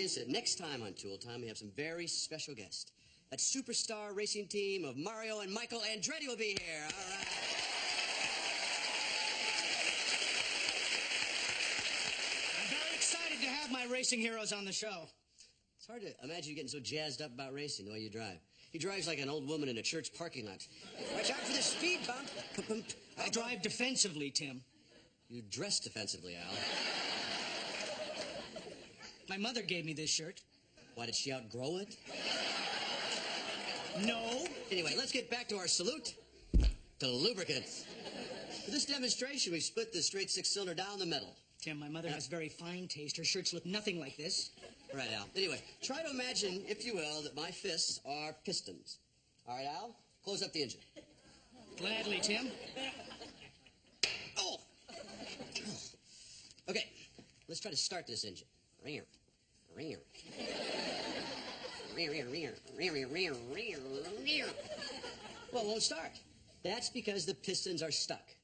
audience that next time on Tool Time, we have some very special guests. That superstar racing team of Mario and Michael Andretti will be here. All right. I'm very excited to have my racing heroes on the show. It's hard to imagine you getting so jazzed up about racing the way you drive. He drives like an old woman in a church parking lot. Watch out for the speed bump. I drive defensively, Tim. You dress defensively, Al. My mother gave me this shirt. Why, did she outgrow it? No. Anyway, let's get back to our salute to lubricants. For this demonstration, we've split the straight six-cylinder down the middle. Tim, my mother has very fine taste. Her shirts look nothing like this. Right, Al. Anyway, try to imagine, if you will, that my fists are pistons. All right, Al? Close up the engine. Gladly, Tim. Oh! Okay, let's try to start this engine. Ringer. Ringer. Ringer, ringer, ringer, ringer, ringer, ringer. Well, it won't start. That's because the pistons are stuck.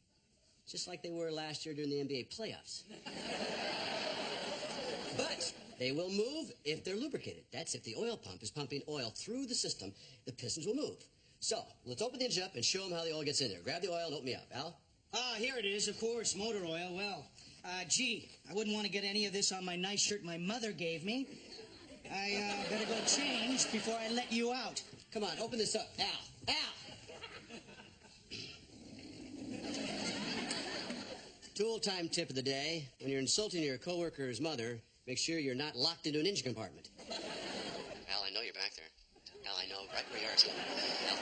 Just like they were last year during the NBA playoffs. But they will move if they're lubricated. That's if the oil pump is pumping oil through the system, the pistons will move. So, let's open the engine up and show them how the oil gets in there. Grab the oil and open me up. Al? Here it is, of course, motor oil. Well, gee, I wouldn't want to get any of this on my nice shirt my mother gave me. I better go change before I let you out. Come on, open this up. Al! Al! Tool time tip of the day. When you're insulting your coworker's mother, make sure you're not locked into an engine compartment. Al, I know you're back there. Al, I know right where you are. Al.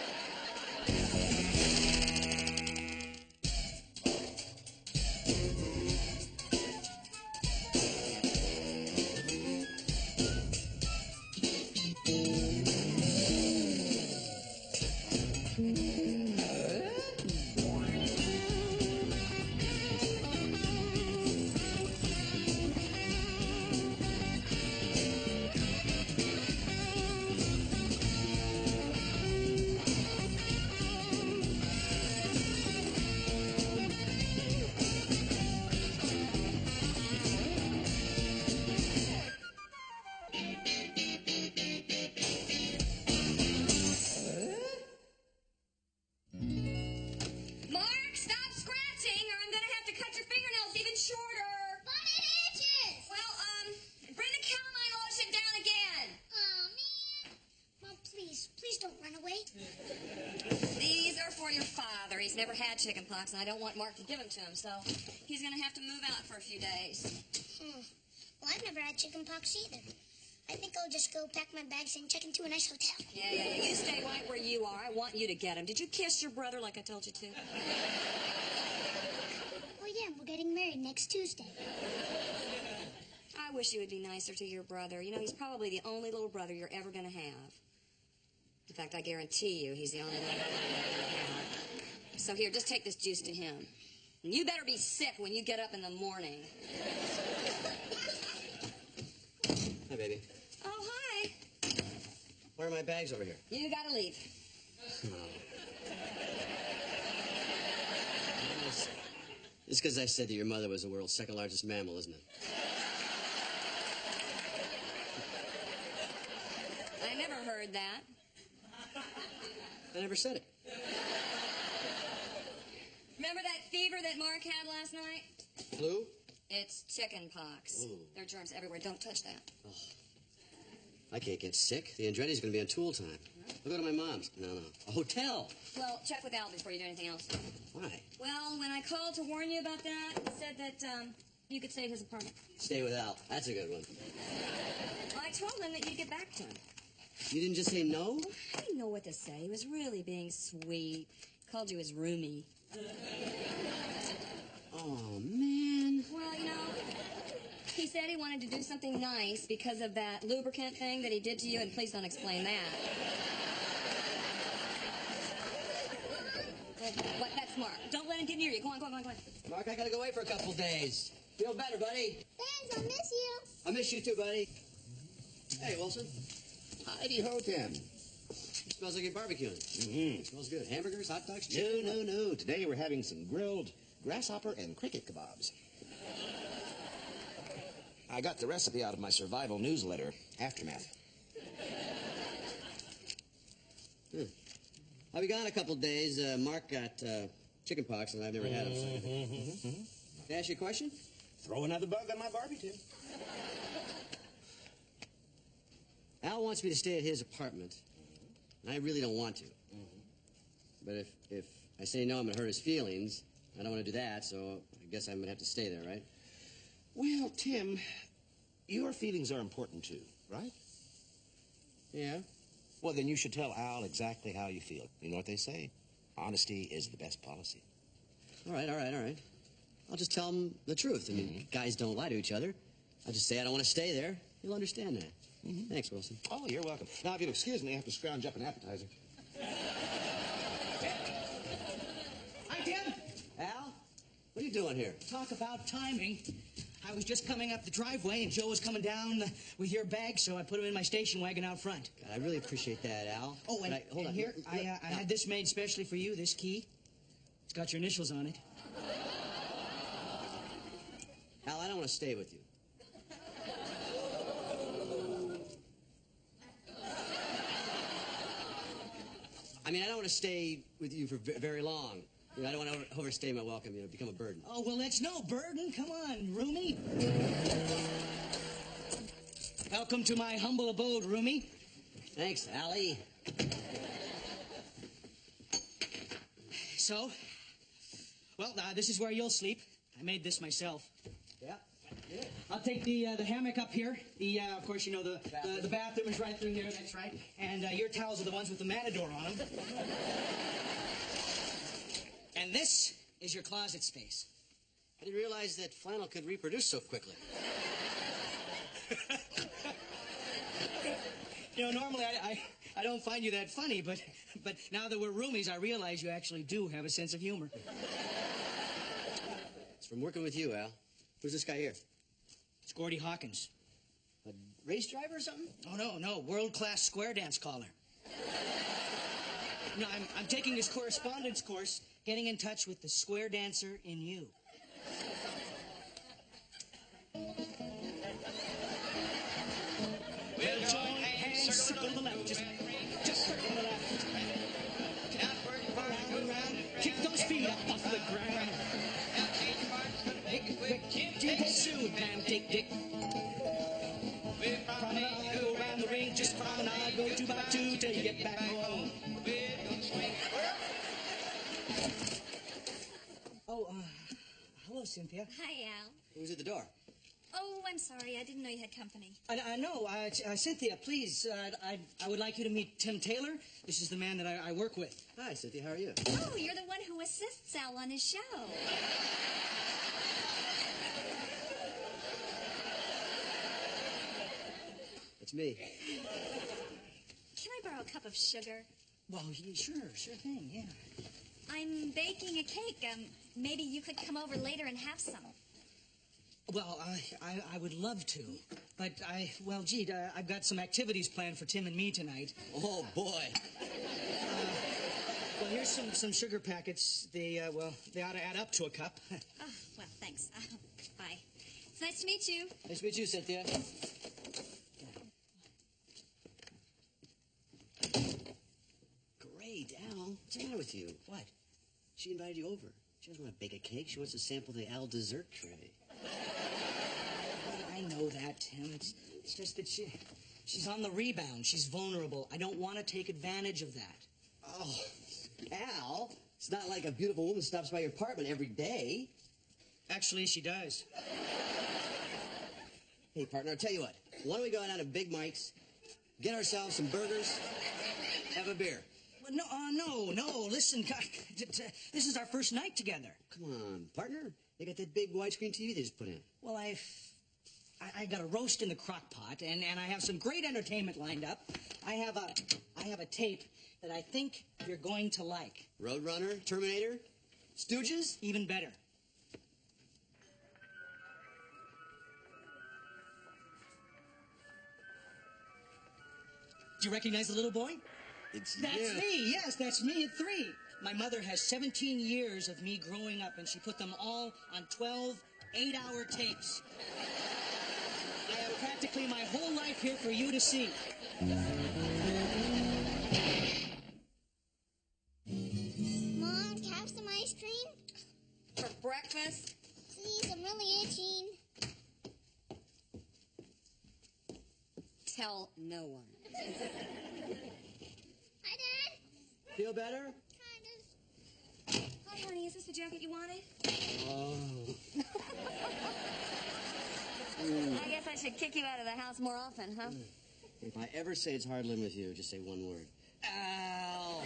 He's never had chicken pox, and I don't want Mark to give him to him, so he's going to have to move out for a few days. Well, I've never had chicken pox either. I think I'll just go pack my bags and check into a nice hotel. Yeah. You stay right where you are. I want you to get him. Did you kiss your brother like I told you to? Oh, yeah, we're getting married next Tuesday. I wish you would be nicer to your brother. You know, he's probably the only little brother you're ever going to have. In fact, I guarantee you he's the only little brother you're ever going to have. So here, just take this juice to him. And you better be sick when you get up in the morning. Hi, baby. Oh, hi. Where are my bags over here? You gotta leave. Oh. It's because I said that your mother was the world's second largest mammal, isn't it? I never heard that. I never said it. Remember that fever that Mark had last night? Flu? It's chicken pox. Ooh. There are germs everywhere. Don't touch that. Oh. I can't get sick. The Andretti's going to be on Tool Time. I'll go to my mom's. No. A hotel. Well, check with Al before you do anything else. Why? Well, when I called to warn you about that, he said that you could stay at his apartment. Stay with Al. That's a good one. Well, I told him that you'd get back to him. You didn't just say no? I didn't know what to say. He was really being sweet. Called you his roomie. Oh, man. Well, you know, he said he wanted to do something nice because of that lubricant thing that he did to you, and please don't explain that. What? That's Mark. Don't let him get near you. Go on. Mark, I got to go away for a couple days. Feel better, buddy. Thanks, I miss you. I miss you too, buddy. Hey, Wilson. Heidi ho, Tim. Smells like you're barbecuing. Mm-hmm. It smells good. Hamburgers, hot dogs, chicken? No. Today we're having some grilled grasshopper and cricket kebabs. I got the recipe out of my survival newsletter, Aftermath. I'll be gone a couple days. Mark got chicken pox, and I've never had them. So Can I ask you a question? Throw another bug on my Barbie, Tim. Al wants me to stay at his apartment, and I really don't want to. But if I say no, I'm going to hurt his feelings. I don't want to do that, so I guess I'm going to have to stay there, right? Well, Tim, your feelings are important too, right? Yeah. Well, then you should tell Al exactly how you feel. You know what they say? Honesty is the best policy. All right. I'll just tell him the truth. I mean, guys don't lie to each other. I'll just say I don't want to stay there. He'll understand that. Thanks, Wilson. Oh, you're welcome. Now, if you'll excuse me, I have to scrounge up an appetizer. Hi, Tim. Al, what are you doing here? Talk about timing. I was just coming up the driveway, and Joe was coming down with your bag, so I put him in my station wagon out front. God, I really appreciate that, Al. Oh, and, hold on. Here, I had this made specially for you, this key. It's got your initials on it. Al, I don't want to stay with you. I mean, I don't want to stay with you for very long. You know, I don't want to overstay my welcome, become a burden. Oh, well, it's no burden. Come on, Roomie. Welcome to my humble abode, Roomie. Thanks, Allie. So, well, this is where you'll sleep. I made this myself. Yeah. I'll take the hammock up here. Of course, you know, the bathroom is right through here, that's right. And your towels are the ones with the matador on them. And this is your closet space. I didn't realize that flannel could reproduce so quickly. You know, normally I don't find you that funny, but now that we're roomies, I realize you actually do have a sense of humor. It's from working with you, Al. Who's this guy here? It's Gordy Hawkins. A race driver or something? Oh, no, world-class square dance caller. No, I'm taking his correspondence course, getting in touch with the square dancer in you. Well, join hands, circle to the left, just circle to the left. Round and round, kick those feet up off the ground. Dick, shoe, damn dick. Promenade, go around the ring, just promenade, go 2 by 2 till you get back home. Oh, hello, Cynthia. Hi, Al. Who's at the door? Oh, I'm sorry. I didn't know you had company. I know. Cynthia, please, I would like you to meet Tim Taylor. This is the man that I work with. Hi, Cynthia. How are you? Oh, you're the one who assists Al on his show. It's me. Can I borrow a cup of sugar? Well, sure thing, yeah. I'm baking a cake. Maybe you could come over later and have some. Well, I would love to, but I've got some activities planned for Tim and me tonight. Oh, boy. Well, here's some sugar packets. They ought to add up to a cup. Oh, well, thanks. Bye. It's nice to meet you. Nice to meet you, Cynthia. Great, Al. What's the matter with you? What? She invited you over. She doesn't want to bake a cake. She wants to sample the Al dessert tray. I know that, Tim. It's just that she's on the rebound. She's vulnerable. I don't want to take advantage of that. Oh, Al, it's not like a beautiful woman stops by your apartment every day. Actually, she does. Hey, partner, I'll tell you what. Why don't we go down to Big Mike's, get ourselves some burgers, have a beer? No. Listen, this is our first night together. Come on, partner. They got that big widescreen TV they just put in. Well, I got a roast in the crock pot, and I have some great entertainment lined up. I have a tape that I think you're going to like. Roadrunner, Terminator, Stooges? Even better. Do you recognize the little boy? That's me. Yes, that's me at 3. My mother has 17 years of me growing up, and she put them all on 12 8-hour tapes. practically my whole life here for you to see. Mom, can I have some ice cream? For breakfast? Please, I'm really itching. Tell no one. Hi, Dad. Feel better? Kind of. Hi, honey, is this the jacket you wanted? Oh. I guess I should kick you out of the house more often, huh? If I ever say it's hard living with you, just say one word. Al!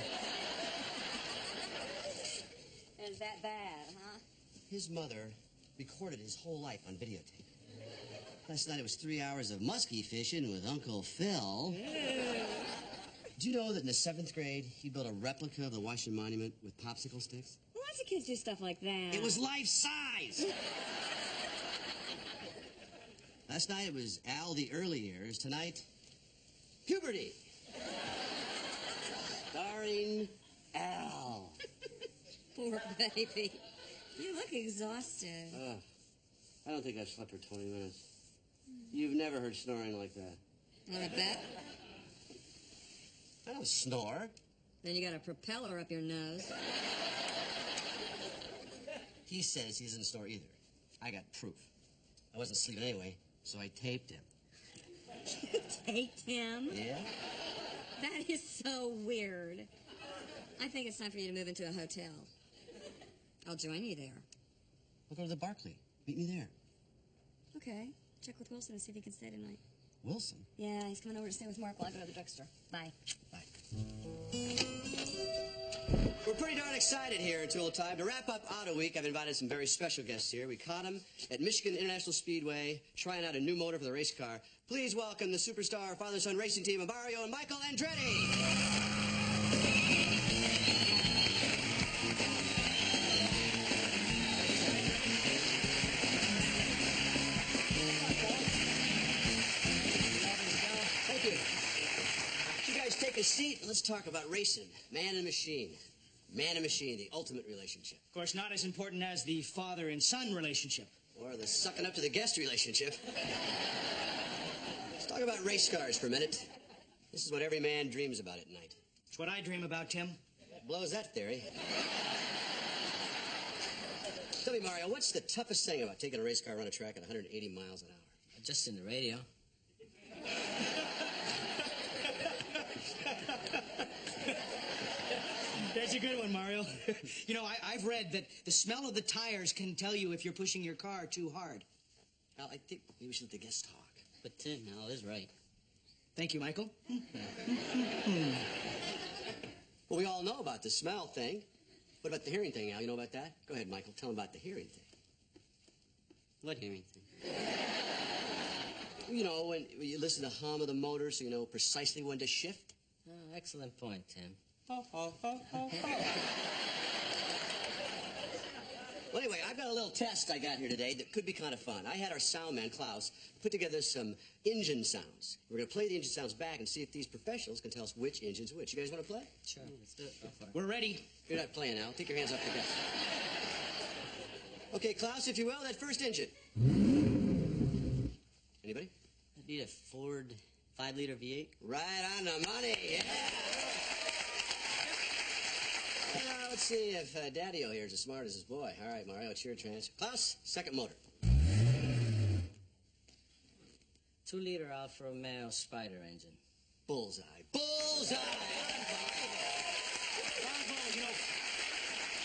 Is that bad, huh? His mother recorded his whole life on videotape. Last night it was 3 hours of muskie fishing with Uncle Phil. Do you know that in the 7th grade, he built a replica of the Washington Monument with popsicle sticks? Lots of kids do stuff like that. It was life-size! Last night it was Al the early years. Tonight, puberty. Starring Al. Poor baby. You look exhausted. I don't think I've slept for 20 minutes. You've never heard snoring like that. Want to bet? I don't snore. Then you got a propeller up your nose. He says he doesn't snore either. I got proof. I wasn't sleeping anyway, so I taped him. Taped him? Yeah? That is so weird. I think it's time for you to move into a hotel. I'll join you there. We'll go to the Barclay. Meet me there. Okay. Check with Wilson and see if he can stay tonight. Wilson? Yeah, he's coming over to stay with Mark while I go to the drugstore. Bye. Bye. We're pretty darn excited here in Tool Time. To wrap up Auto Week, I've invited some very special guests here. We caught them at Michigan International Speedway trying out a new motor for the race car. Please welcome the superstar father-son racing team of Mario and Michael Andretti. Thank you. You guys take a seat and let's talk about racing. Man and machine. Man and machine, the ultimate relationship. Of course, not as important as the father and son relationship. Or the sucking up to the guest relationship. Let's talk about race cars for a minute. This is what every man dreams about at night. It's what I dream about, Tim. Blows that theory. Tell me, Mario, what's the toughest thing about taking a race car around a track at 180 miles an hour? Just in the radio. That's a good one, Mario. You know, I've read that the smell of the tires can tell you if you're pushing your car too hard. Al, I think maybe we should let the guests talk. But Tim, Al is right. Thank you, Michael. Well, we all know about the smell thing. What about the hearing thing, Al? You know about that? Go ahead, Michael. Tell them about the hearing thing. What hearing thing? You know, when you listen to the hum of the motor so you know precisely when to shift. Oh, excellent point, Tim. Well, anyway, I've got a little test I got here today that could be kind of fun. I had our sound man, Klaus, put together some engine sounds. We're going to play the engine sounds back and see if these professionals can tell us which engine's which. You guys want to play? Sure, let's do it. Go for it. We're ready. You're not playing, Al. Take your hands off the gas. Okay, Klaus, if you will, that first engine. Anybody? I need a Ford 5-liter V8. Right on the money, yeah. Let's see if Daddy-O here is as smart as his boy. All right, Mario, it's your chance. Klaus, second motor. 2-liter Alfa Romeo Spider engine. Bullseye. Bullseye! Bravo. You know,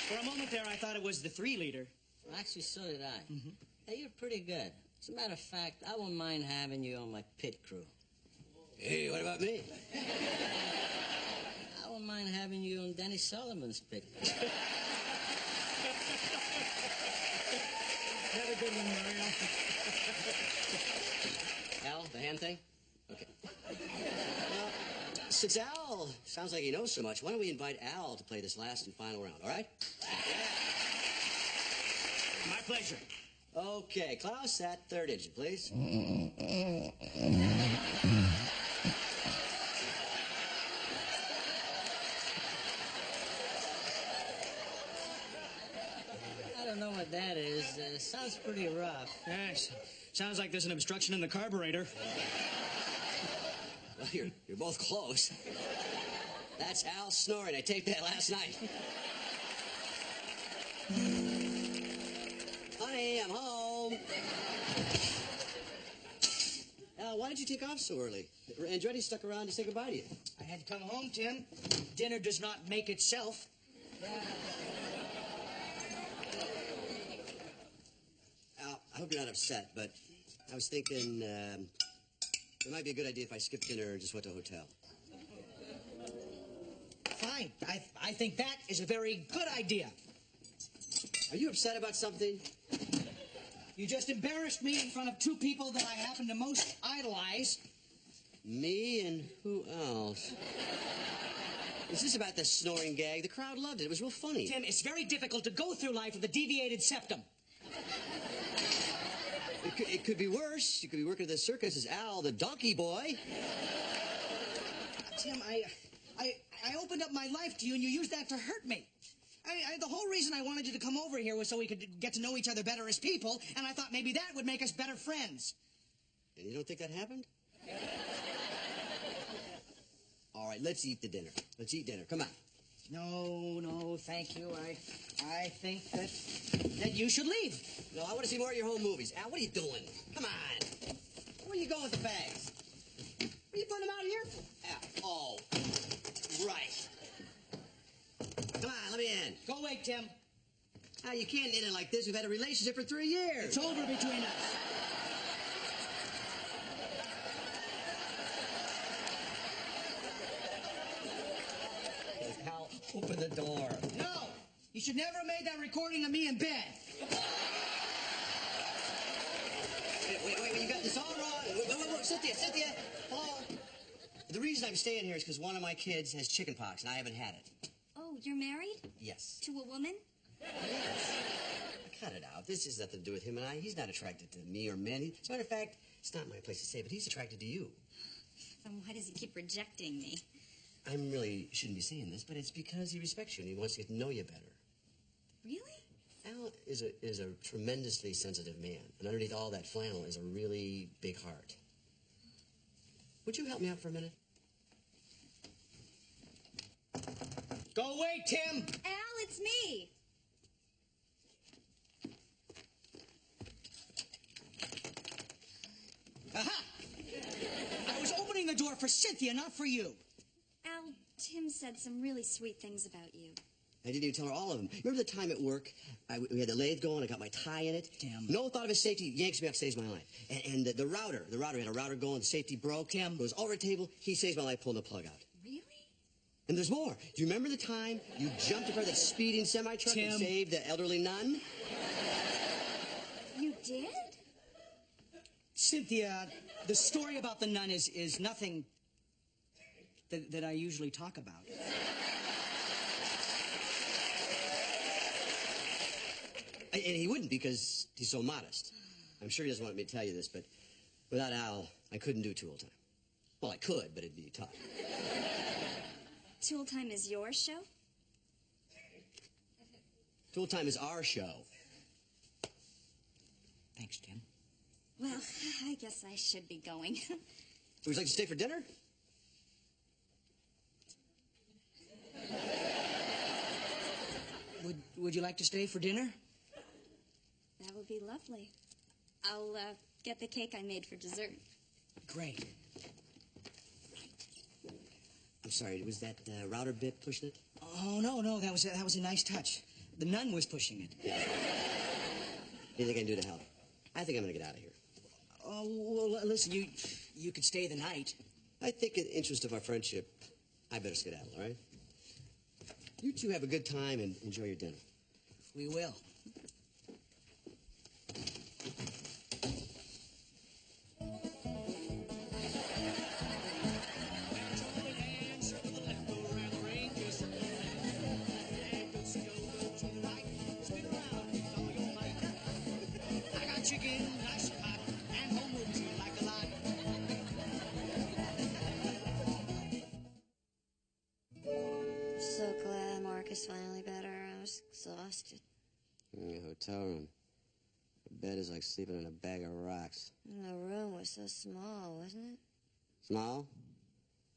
for a moment there, I thought it was the 3-liter. Well, actually, so did I. Hey, you're pretty good. As a matter of fact, I wouldn't mind having you on my pit crew. Hey, what about me? I wouldn't mind having you on Denny Sullivan's pit crew. Another good one, Mario. Al, the hand thing? Okay. Since Al sounds like he knows so much, why don't we invite Al to play this last and final round, all right? My pleasure. Okay, Klaus, that third engine, please. I don't know what that is. Sounds pretty rough. Yes. Sounds like there's an obstruction in the carburetor. Well, you're both close. That's Al snoring. I taped that last night. Honey, I'm home. Al, why did you take off so early? Andretti stuck around to say goodbye to you. I had to come home, Tim. Dinner does not make itself. Al, I hope you're not upset, but I was thinking it might be a good idea if I skipped dinner and just went to a hotel. Fine. I think that is a very good idea. Are you upset about something? You just embarrassed me in front of two people that I happen to most idolize. Me and who else? Is this about the snoring gag? The crowd loved it. It was real funny. Tim, it's very difficult to go through life with a deviated septum. It could be worse. You could be working at the circus as Al, the donkey boy. Tim, I opened up my life to you, and you used that to hurt me. The whole reason I wanted you to come over here was so we could get to know each other better as people, and I thought maybe that would make us better friends. And you don't think that happened? All right, let's eat the dinner. Let's eat dinner. Come on. No, thank you. I think that you should leave. No, I want to see more of your home movies. Al, what are you doing? Come on. Where are you going with the bags? Are you putting them out here? Al, oh, right. Come on, let me in. Go away, Tim. Al, you can't end it like this. We've had a relationship for 3 years. It's over between us. Al, open the door. No! You should never have made that recording of me in bed. Wait, you got this all wrong. Wait, Cynthia. Hello. The reason I'm staying here is because one of my kids has chicken pox, and I haven't had it. Oh, you're married? Yes. To a woman? Cut it out. This has nothing to do with him and I. He's not attracted to me or men. As a matter of fact, it's not my place to say, but he's attracted to you. Then why does he keep rejecting me? I really shouldn't be saying this, but it's because he respects you and he wants to get to know you better. Really? Al is a tremendously sensitive man, and underneath all that flannel is a really big heart. Would you help me out for a minute? Go away, Tim! Al, it's me! Aha! I was opening the door for Cynthia, not for you. Al, Tim said some really sweet things about you. I didn't even tell her all of them. Remember the time at work? We had the lathe going. I got my tie in it. Tim. No thought of his safety. Yanks me up, saves my life. And the router had a router going. The safety broke. Tim. Goes over the table. He saves my life, pulling the plug out. Really? And there's more. Do you remember the time you jumped in front of that speeding semi-truck Tim. and saved the elderly nun? You did? Cynthia, the story about the nun is nothing that I usually talk about. And he wouldn't because he's so modest. I'm sure he doesn't want me to tell you this, but without Al, I couldn't do Tool Time. Well, I could, but it'd be tough. Tool Time is your show? Tool Time is our show. Thanks, Tim. Well, I guess I should be going. Would you like to stay for dinner? Would you like to stay for dinner? That would be lovely. I'll get the cake I made for dessert. Great. I'm sorry, was that router bit pushing it? Oh, no, that was a nice touch. The nun was pushing it. Yeah. What do you think I can do to help? I think I'm going to get out of here. Oh, well, listen, you could stay the night. I think in the interest of our friendship, I better skedaddle, all right? You two have a good time and enjoy your dinner. We will. Chicken, nice and hot, and home movies you like a lot. So glad Mark is finally better. I was exhausted. In the hotel room. The bed is like sleeping in a bag of rocks. And the room was so small, wasn't it? Small?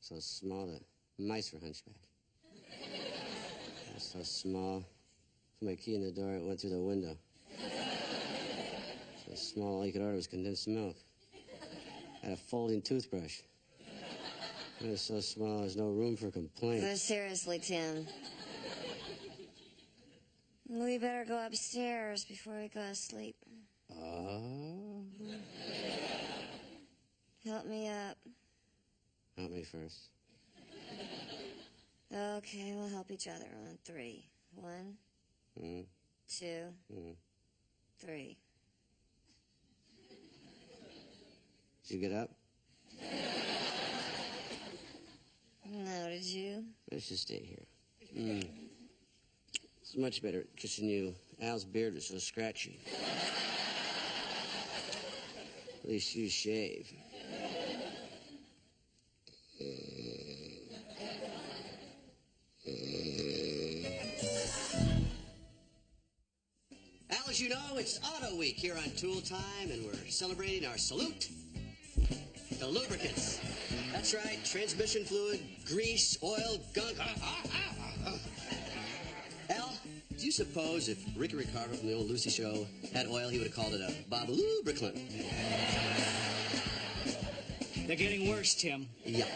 So small that mice were hunchback. It was so small. Put my key in the door, it went through the window. So small, all you could order was condensed milk. I had a folding toothbrush. It was so small, there's no room for complaint. But seriously, Tim. We better go upstairs before we go to sleep. Oh? Help me up. Help me first. Okay, we'll help each other on 3. 1, 2, 3. Did you get up? No, did you? Let's just stay here. It's much better kissing you. Al's beard was so scratchy. At least you shave. Al, as you know, it's Auto Week here on Tool Time, and we're celebrating our salute to lubricants. That's right, transmission fluid, grease, oil, gunk. Al, do you suppose if Ricky Ricardo from the old Lucy show had oil, he would have called it a Bob Lubricant? They're getting worse, Tim. Yeah.